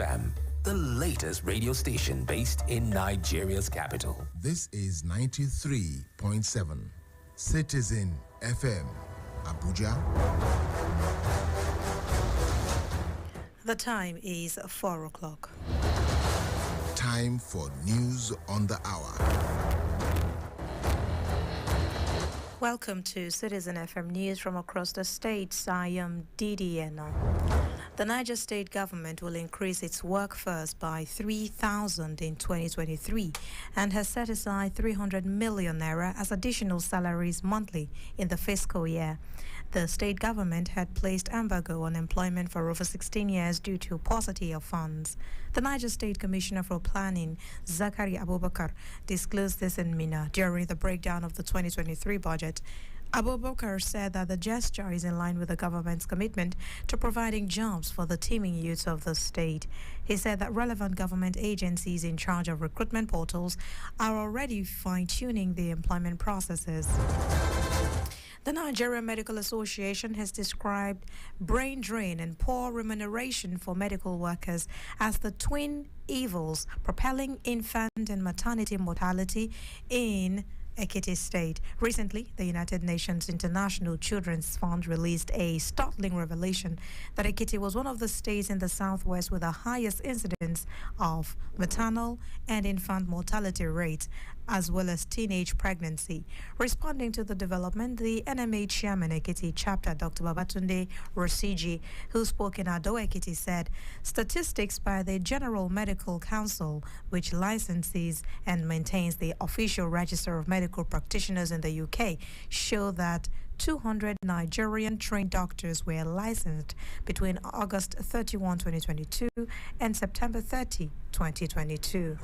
FM, the latest radio station based in Nigeria's capital. This is 93.7 Citizen FM, Abuja. The time is 4 o'clock. Time for news on the hour. Welcome to Citizen FM News from across the states. I am Didi. The Niger State government will increase its workforce by 3,000 in 2023 and has set aside 300 million naira as additional salaries monthly in the fiscal year. The state government had placed embargo on employment for over 16 years due to paucity of funds. The Niger State Commissioner for Planning, Zakari Abubakar, disclosed this in Mina during the breakdown of the 2023 budget. Abubakar said that the gesture is in line with the government's commitment to providing jobs for the teeming youths of the state. He said that relevant government agencies in charge of recruitment portals are already fine-tuning the employment processes. The Nigeria Medical Association has described brain drain and poor remuneration for medical workers as the twin evils propelling infant and maternity mortality in Ekiti State. Recently, the United Nations International Children's Fund released a startling revelation that Ekiti was one of the states in the southwest with the highest incidence of maternal and infant mortality rates, as well as teenage pregnancy. Responding to the development, the NMA chairman Ekiti chapter, Dr. Babatunde Rosiji, who spoke in Ado Ekiti, said statistics by the General Medical Council, which licenses and maintains the official register of medical practitioners in the UK, show that 200 Nigerian trained doctors were licensed between August 31, 2022 and September 30, 2022.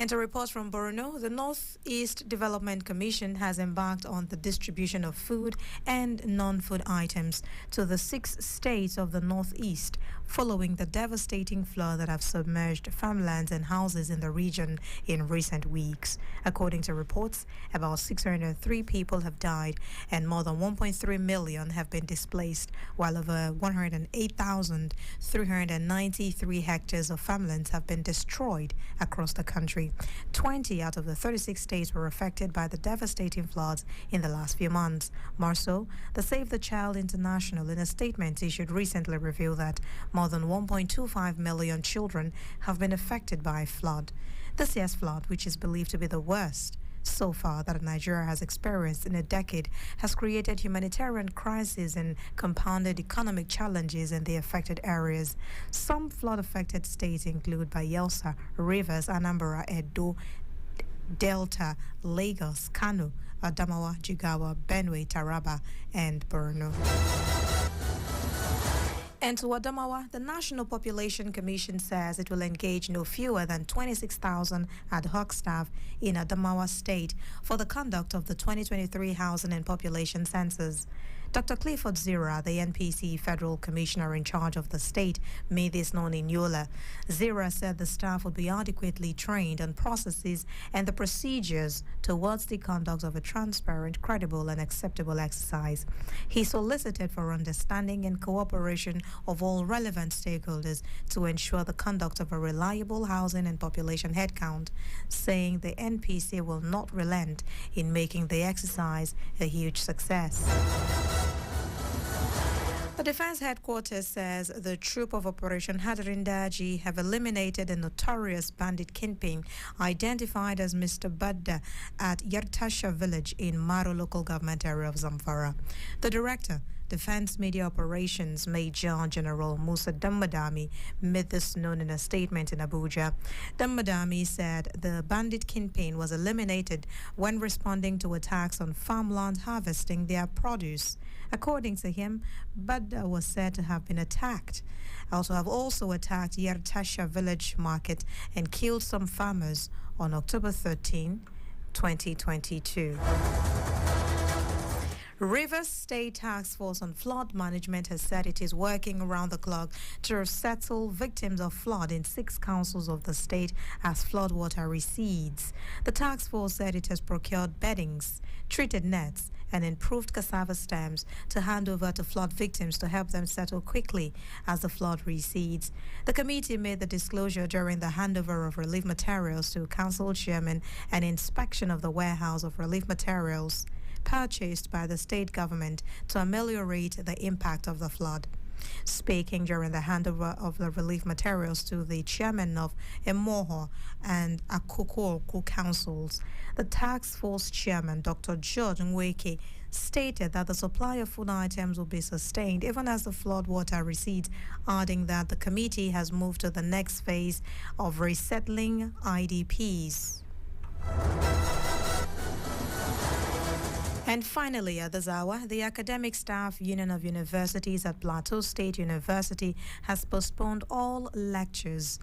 And a report from Borno, the Northeast Development Commission has embarked on the distribution of food and non-food items to the 6 states of the Northeast following the devastating flood that have submerged farmlands and houses in the region in recent weeks. According to reports, about 603 people have died and more than 1.3 million have been displaced, while over 108,393 hectares of farmlands have been destroyed across the country. 20 out of the 36 states were affected by the devastating floods in the last few months. More so, the Save the Child International, in a statement issued recently, revealed that more than 1.25 million children have been affected by flood. This year's flood, which is believed to be the worst so far that Nigeria has experienced in a decade, has created humanitarian crises and compounded economic challenges in the affected areas. Some flood-affected states include Bayelsa, Rivers, Anambra, Edo, Delta, Lagos, Kano, Adamawa, Jigawa, Benue, Taraba, and Borno. And to Adamawa, the National Population Commission says it will engage no fewer than 26,000 ad hoc staff in Adamawa State for the conduct of the 2023 Housing and Population Census. Dr. Clifford Zira, the NPC Federal Commissioner in charge of the state, made this known in Yola. Zira said the staff would be adequately trained on processes and the procedures towards the conduct of a transparent, credible, and acceptable exercise. He solicited for understanding and cooperation of all relevant stakeholders to ensure the conduct of a reliable housing and population headcount, saying the NPC will not relent in making the exercise a huge success. The Defense Headquarters says the troop of Operation Hadarindaji have eliminated a notorious bandit kingpin identified as Mr. Badda at Yartasha village in Maro local government area of Zamfara. The director, Defense Media Operations Major General Musa Dammadami, made this known in a statement in Abuja. Dammadami said the bandit kingpin was eliminated when responding to attacks on farmland harvesting their produce. According to him, Badda was said to have been attacked. Also attacked Yartasha village market and killed some farmers on October 13, 2022. Rivers State Task Force on Flood Management has said it is working around the clock to settle victims of flood in 6 councils of the state as floodwater recedes. The task force said it has procured beddings, treated nets, and improved cassava stems to hand over to flood victims to help them settle quickly as the flood recedes. The committee made the disclosure during the handover of relief materials to council chairman and inspection of the warehouse of relief materials purchased by the state government to ameliorate the impact of the flood. Speaking during the handover of the relief materials to the chairman of Emoho and Akoko councils, the task force chairman, Dr. George Nweke, stated that the supply of food items will be sustained even as the flood water recedes, adding that the committee has moved to the next phase of resettling IDPs. And finally, at this hour, the Academic Staff Union of Universities at Plateau State University has postponed all lectures.